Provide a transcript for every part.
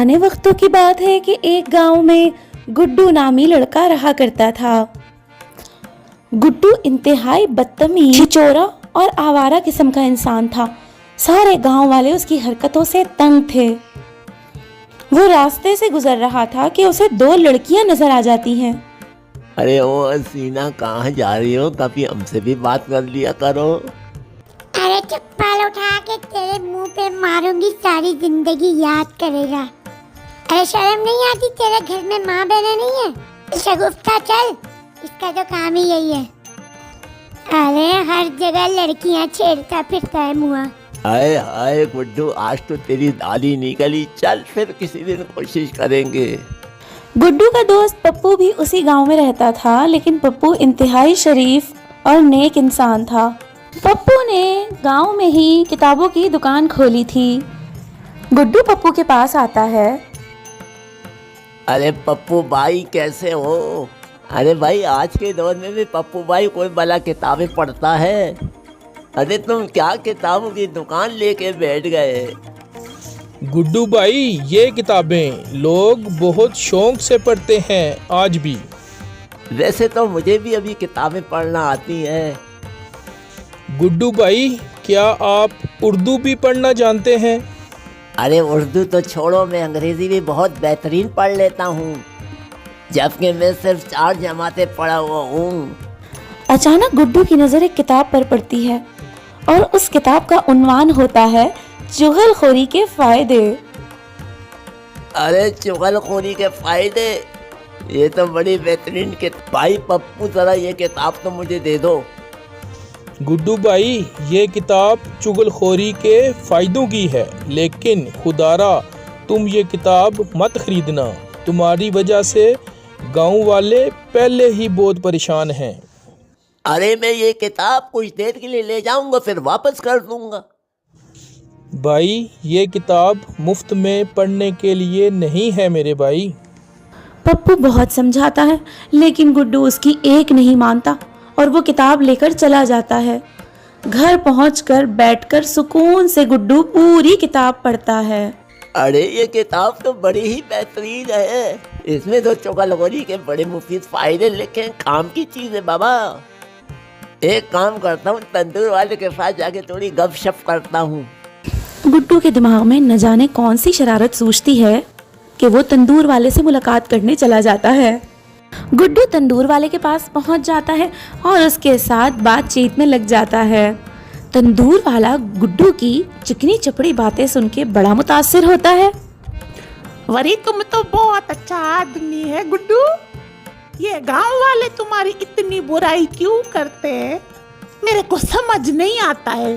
पुराने वक्तों की बात है कि एक गांव में गुड्डू नामी लड़का रहा करता था। गुड्डू इंतहाई बदतमीज, छिचोरा और आवारा किस्म का इंसान था। सारे गांव वाले उसकी हरकतों से तंग थे। वो रास्ते से गुजर रहा था कि उसे दो लड़कियां नजर आ जाती हैं। अरे ओ हसीना, कहाँ जा रही हो? कभी हमसे भी बात कर लिया करो। अरे चप्पल उठा के तेरे मुंह पे मारूंगी, सारी जिंदगी याद करेगा। अरे शर्म नहीं आती? तेरे घर में माँ बहने नहीं है? शगुफ्ता चल, इसका तो काम ही यही है। अरे हर जगह लड़कियां छेड़ता फिरता है मुआ। आए आए गुड्डू, आज तो तेरी दादी निकली। चल फिर किसी दिन कोशिश करेंगे। गुड्डू का दोस्त पप्पू भी उसी गांव में रहता था, लेकिन पप्पू इंतहाई शरीफ और नेक इंसान था। पप्पू ने गांव में ही किताबों की दुकान खोली थी। गुड्डू पप्पू के पास आता है। अरे पप्पू भाई, कैसे हो? अरे भाई, आज के दौर में भी पप्पू भाई कोई भला किताबें पढ़ता है? अरे तुम क्या किताबों की दुकान लेके बैठ गए? गुड्डू भाई, ये किताबें लोग बहुत शौक से पढ़ते हैं आज भी। वैसे तो मुझे भी अभी किताबें पढ़ना आती हैं। गुड्डू भाई, क्या आप उर्दू भी पढ़ना जानते हैं? अरे उर्दू तो छोड़ो, मैं अंग्रेजी भी बहुत बेहतरीन पढ़ लेता हूँ, जबकि मैं सिर्फ 4 जमातें पढ़ा हुआ हूँ। अचानक गुड्डू की नजर एक किताब पर पड़ती है और उस किताब का उन्वान होता है चुगलखोरी के फायदे। अरे चुगलखोरी के फायदे, ये तो बड़ी बेहतरीन किताब। भाई पप्पू, जरा ये किताब तो मुझे दे दो। गुड्डू भाई, ये किताब चुगलखोरी के फायदों की है, लेकिन खुदारा तुम ये किताब मत खरीदना। तुम्हारी वजह से गांव वाले पहले ही बहुत परेशान हैं। अरे मैं ये किताब कुछ देर के लिए ले जाऊंगा, फिर वापस कर दूंगा। भाई, ये किताब मुफ्त में पढ़ने के लिए नहीं है मेरे भाई। पप्पू बहुत समझाता है, लेकिन गुड्डू उसकी एक नहीं मानता और वो किताब लेकर चला जाता है। घर पहुंचकर बैठकर सुकून से गुड्डू पूरी किताब पढ़ता है। अरे ये किताब तो बड़ी ही बेहतरीन है। इसमें तो चुगलखोरी के बड़े मुफीद फायदे लिखे हैं। काम की चीज है बाबा। एक काम करता हूँ, तंदूर वाले के पास जाके थोड़ी गपशप करता हूँ। गुड्डू के दिमाग में न जाने कौन सी शरारत सूझती है कि वो तंदूर वाले से मुलाकात करने चला जाता है। गुड्डू तंदूर वाले के पास पहुंच जाता है और उसके साथ बातचीत में लग जाता है। तंदूर वाला गुड्डू की चिकनी चपड़ी बातें सुन के बड़ा मुतासिर होता है। वरी, तुम तो बहुत अच्छा आदमी है गुड्डू। ये गांव वाले तुम्हारी इतनी बुराई क्यों करते हैं? मेरे को समझ नहीं आता है।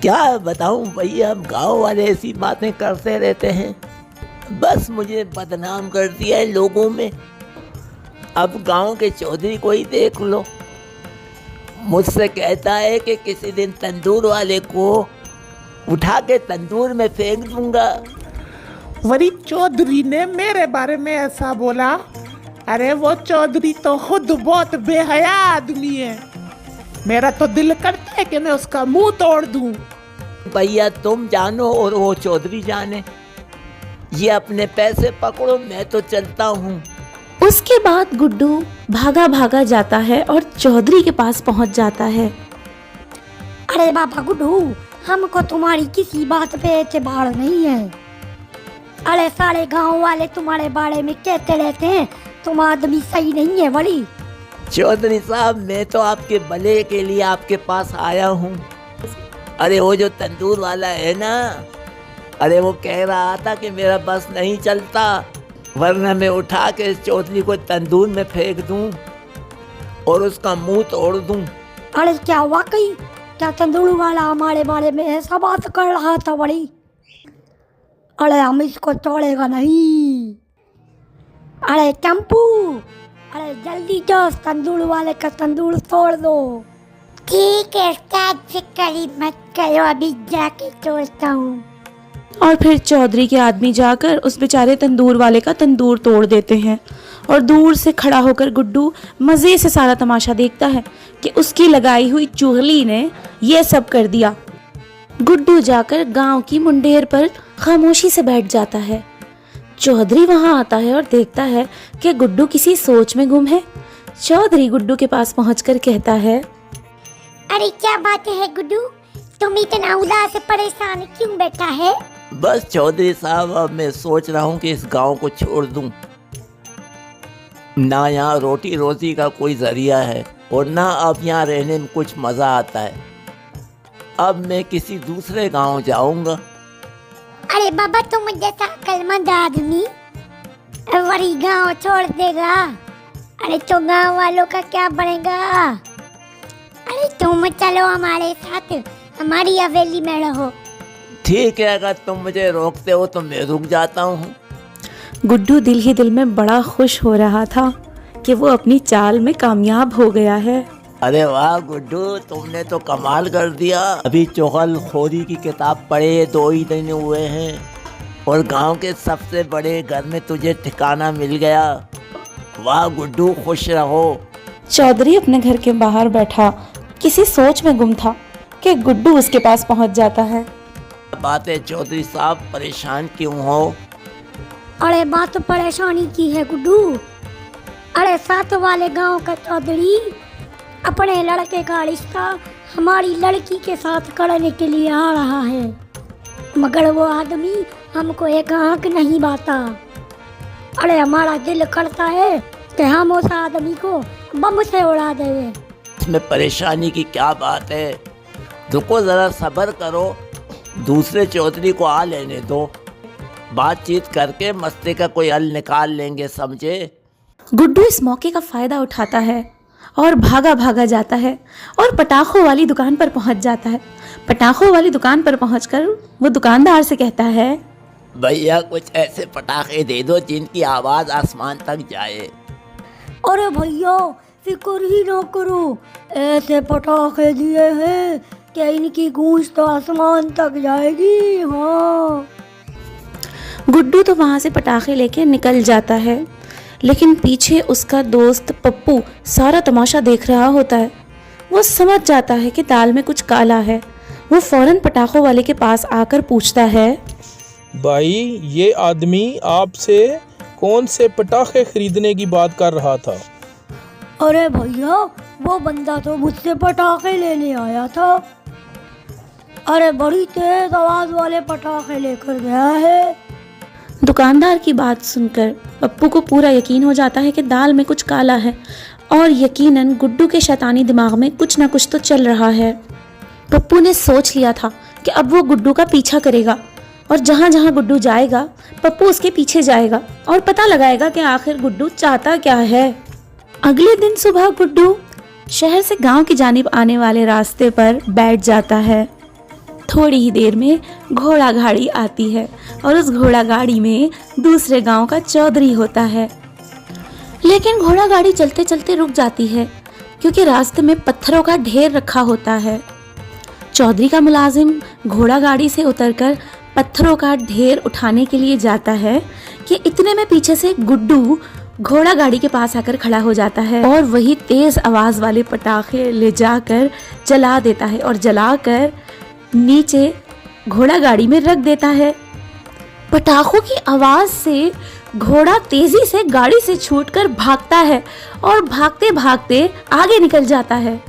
क्या बताऊं भैया, अब गाँव वाले ऐसी बातें करते रहते हैं, बस मुझे बदनाम कर दिया है लोगों में। अब गांव के चौधरी को ही देख लो, मुझसे कहता है कि किसी दिन तंदूर वाले को उठा के तंदूर में फेंक दूंगा। वरी चौधरी ने मेरे बारे में ऐसा बोला? अरे वो चौधरी तो खुद बहुत बेहया आदमी है। मेरा तो दिल करता है कि मैं उसका मुंह तोड़ दूं। भैया तुम जानो और वो चौधरी जाने, ये अपने पैसे पकड़ो, मैं तो चलता हूँ। उसके बाद गुड्डू भागा भागा जाता है और चौधरी के पास पहुंच जाता है। अरे बाबा गुड्डू, हमको तुम्हारी किसी बात पे एतबार नहीं है। अरे सारे गांव वाले तुम्हारे बारे में कहते रहते हैं तुम आदमी सही नहीं है। बड़ी चौधरी साहब, मैं तो आपके भले के लिए आपके पास आया हूँ। अरे वो जो तंदूर वाला है ना, अरे वो कह रहा था कि मेरा बस नहीं चलता, वरना मैं उठा के चौधरी को तंदूर में फेंक दूं और उसका मुंह तोड़ दूं। अरे क्या वाकई, क्या तंदूर वाला हमारे बारे में ऐसा बात कर रहा था? बड़ी, अरे हम इसको तोड़ेगा नहीं। अरे चंपू, अरे जल्दी जाओ, तंदूर वाले का तंदूर तोड़ दो। ठीक है उस्ताद, फिक्र मत करो, अभी जाके तोड़ता हूँ। और फिर चौधरी के आदमी जाकर उस बेचारे तंदूर वाले का तंदूर तोड़ देते हैं और दूर से खड़ा होकर गुड्डू मज़े से सारा तमाशा देखता है कि उसकी लगाई हुई चुगली ने ये सब कर दिया। गुड्डू जाकर गांव की मुंडेर पर खामोशी से बैठ जाता है। चौधरी वहां आता है और देखता है कि गुड्डू किसी सोच में गुम है। चौधरी गुड्डू के पास पहुंचकर कहता है, अरे क्या बात है गुड्डू, तुम इतना उदास परेशान क्यों बैठा है? बस चौधरी साहब, अब मैं सोच रहा हूँ कि इस गांव को छोड़ दूँ। ना यहाँ रोटी रोजी का कोई जरिया है और ना अब यहाँ रहने में कुछ मज़ा आता है। अब मैं किसी दूसरे गांव जाऊँगा। अरे बाबा, तुम जैसा अक्लमंद आदमी वही गांव छोड़ देगा? अरे तो गांव वालों का क्या बनेगा? अरे तुम चलो हमारे साथ, हमारी हवेली में रहो। ठीक है, अगर तुम मुझे रोकते हो तो मैं रुक जाता हूँ। गुड्डू दिल ही दिल में बड़ा खुश हो रहा था कि वो अपनी चाल में कामयाब हो गया है। अरे वाह गुड्डू, तुमने तो कमाल कर दिया। अभी चुगलखोरी की किताब पढ़े 2 ही दिन हुए हैं और गांव के सबसे बड़े घर में तुझे ठिकाना मिल गया। वाह गुड्डू, खुश रहो। चौधरी अपने घर के बाहर बैठा किसी सोच में गुम था कि गुड्डू उसके पास पहुंच जाता है। बात है चौधरी साहब, परेशान क्यों हो? अरे बात तो परेशानी की है गुड्डू। अरे साथ वाले गांव का चौधरी अपने लड़के का रिश्ता हमारी लड़की के साथ करने के लिए आ रहा है, मगर वो आदमी हमको एक आंख नहीं बाता। अरे हमारा दिल करता है कि हम उस आदमी को बम से उड़ा दें। इसमें परेशानी की क्या बात है? रुको ज़रा, सब्र करो, दूसरे चौधरी को आ लेने दो। बातचीत करके मसले का कोई हल निकाल लेंगे, समझे? गुड्डू इस मौके का फायदा उठाता है और भागा भागा जाता है और पटाखों वाली दुकान पर पहुंच जाता है। पटाखों वाली दुकान पर पहुंचकर वो दुकानदार से कहता है, भैया कुछ ऐसे पटाखे दे दो जिनकी आवाज़ आसमान तक जाए। अरे भैया फिक्र ही ना करो, ऐसे पटाखे दिए हैं कि इनकी गूंज तो आसमान तक जाएगी। हाँ। गुड्डू तो वहाँ से पटाखे लेके निकल जाता है, लेकिन पीछे उसका दोस्त पप्पू सारा तमाशा देख रहा होता है। वो समझ जाता है कि दाल में कुछ काला है। वो फौरन पटाखों वाले के पास आकर पूछता है, भाई ये आदमी आपसे कौन से पटाखे खरीदने की बात कर रहा था? अरे भैया वो बंदा तो मुझसे पटाखे लेने आया था। अरे बड़ी तेज आवाज वाले पटाखे लेकर गया है। दुकानदार की बात सुनकर पप्पू को पूरा यकीन हो जाता है कि दाल में कुछ काला है और यकीनन गुड्डू के शैतानी दिमाग में कुछ ना कुछ तो चल रहा है। पप्पू ने सोच लिया था कि अब वो गुड्डू का पीछा करेगा और जहाँ जहाँ गुड्डू जाएगा पप्पू उसके पीछे जाएगा और पता लगाएगा कि आखिर गुड्डू चाहता क्या है। अगले दिन सुबह गुड्डू शहर से गांव की जानिब आने वाले रास्ते पर बैठ जाता है। थोड़ी ही देर में घोड़ा गाड़ी आती है और उस घोड़ा गाड़ी में दूसरे गांव का चौधरी होता है। लेकिन घोड़ा गाड़ी चलते चलते रुक जाती है क्योंकि रास्ते में पत्थरों का ढेर रखा होता है। चौधरी का मुलाजिम घोड़ा गाड़ी से उतरकर पत्थरों का ढेर उठाने के लिए जाता है कि इतने में पीछे से गुड्डू घोड़ा गाड़ी के पास आकर खड़ा हो जाता है और वही तेज आवाज वाले पटाखे ले जाकर जला देता है और जलाकर नीचे घोड़ा गाड़ी में रख देता है। पटाखों की आवाज से घोड़ा तेजी से गाड़ी से छूटकर भागता है और भागते भागते आगे निकल जाता है,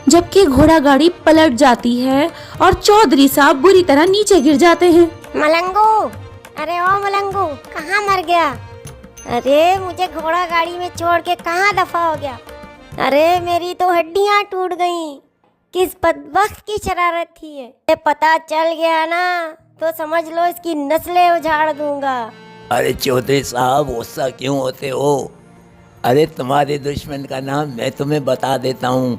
जबकि घोड़ा गाड़ी पलट जाती है और चौधरी साहब बुरी तरह नीचे गिर जाते हैं। मलंगू, अरे ओ मलंगू, कहाँ मर गया? अरे मुझे घोड़ा गाड़ी में छोड़ के कहाँ दफा हो गया? अरे मेरी तो हड्डियाँ टूट गईं। किस बदबख्त की शरारत थी ये? पता चल गया ना तो समझ लो इसकी नस्लें उजाड़ दूंगा। अरे चौधरी साहब, गुस्सा क्यों होते हो? अरे तुम्हारे दुश्मन का नाम मैं तुम्हें बता देता हूँ।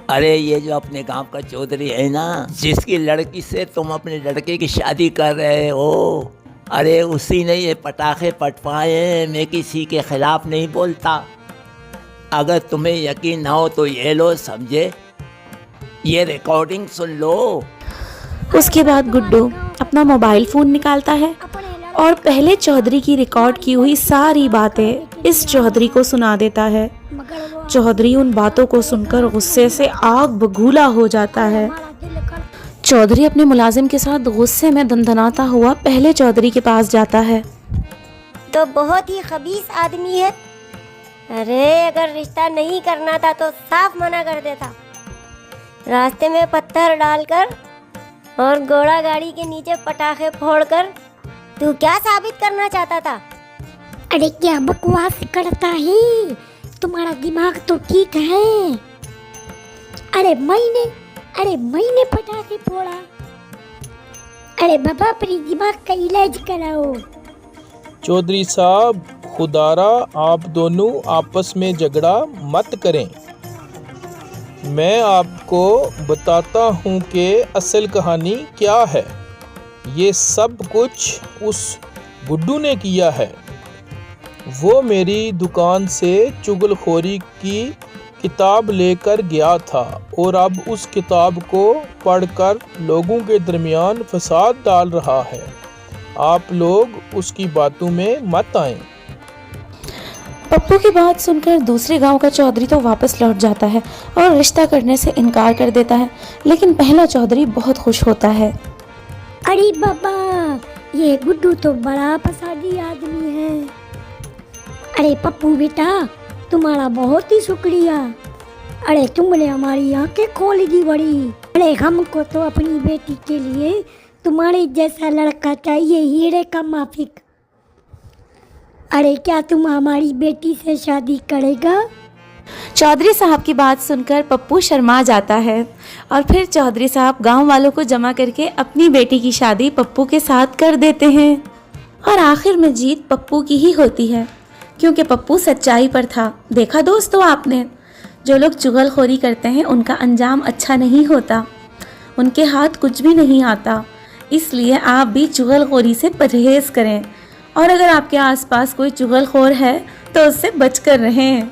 अरे ये जो अपने गांव का चौधरी है ना, जिसकी लड़की से तुम अपने लड़के की शादी कर रहे हो, अरे उसी ने ये पटाखे पटवाए हैं। मैं किसी के खिलाफ नहीं बोलता। अगर तुम्हें यकीन ना हो तो ये लो, समझे, ये रिकॉर्डिंग सुन लो। उसके बाद गुड्डू अपना मोबाइल फोन निकालता है और पहले चौधरी की रिकॉर्ड की हुई सारी बातें इस चौधरी को सुना देता है। चौधरी उन बातों को सुनकर गुस्से से आग बबूला हो जाता है। चौधरी अपने मुलाजिम के साथ गुस्से में दंदनाता हुआ पहले चौधरी के पास जाता है तो बहुत ही खबीस आदमी है। अरे अगर रिश्ता नहीं करना था तो साफ मना कर देता। रास्ते में पत्थर डालकर और घोड़ा गाड़ी के नीचे पटाखे फोड़कर तू क्या साबित करना चाहता था? अरे क्या बकवास करता है, तुम्हारा दिमाग तो ठीक है। अरे मैंने पटाखे फोड़ा। अरे बाबा अपनी दिमाग का इलाज कराओ। चौधरी साहब, खुदारा आप दोनों आपस में झगड़ा मत करें। मैं आपको बताता हूँ कि असल कहानी क्या है। ये सब कुछ उस गुड्डू ने किया है। वो मेरी दुकान से चुगलखोरी की किताब लेकर गया था और अब उस किताब को पढ़कर लोगों के दरमियान फसाद डाल रहा है। आप लोग उसकी बातों में मत आएं। पप्पू की बात सुनकर दूसरे गांव का चौधरी तो वापस लौट जाता है और रिश्ता करने से इनकार कर देता है, लेकिन पहला चौधरी बहुत खुश होता है। अरे बाबा, ये गुड्डू तो बड़ा फसादी आदमी है। अरे पप्पू बेटा, तुम्हारा बहुत ही शुक्रिया। अरे तुमने हमारी आंखें खोल दी बड़ी। अरे हमको तो अपनी बेटी के लिए तुम्हारे जैसा लड़का चाहिए, हीरे का माफिक। अरे क्या तुम हमारी बेटी से शादी करेगा? चौधरी साहब की बात सुनकर पप्पू शर्मा जाता है और फिर चौधरी साहब गांव वालों को जमा करके अपनी बेटी की शादी पप्पू के साथ कर देते हैं। और आखिर में जीत पप्पू की ही होती है, क्योंकि पप्पू सच्चाई पर था। देखा दोस्तों आपने, जो लोग चुगलखोरी करते हैं उनका अंजाम अच्छा नहीं होता, उनके हाथ कुछ भी नहीं आता। इसलिए आप भी चुगलखोरी से परहेज़ करें और अगर आपके आसपास कोई चुगलखोर है तो उससे बचकर रहें।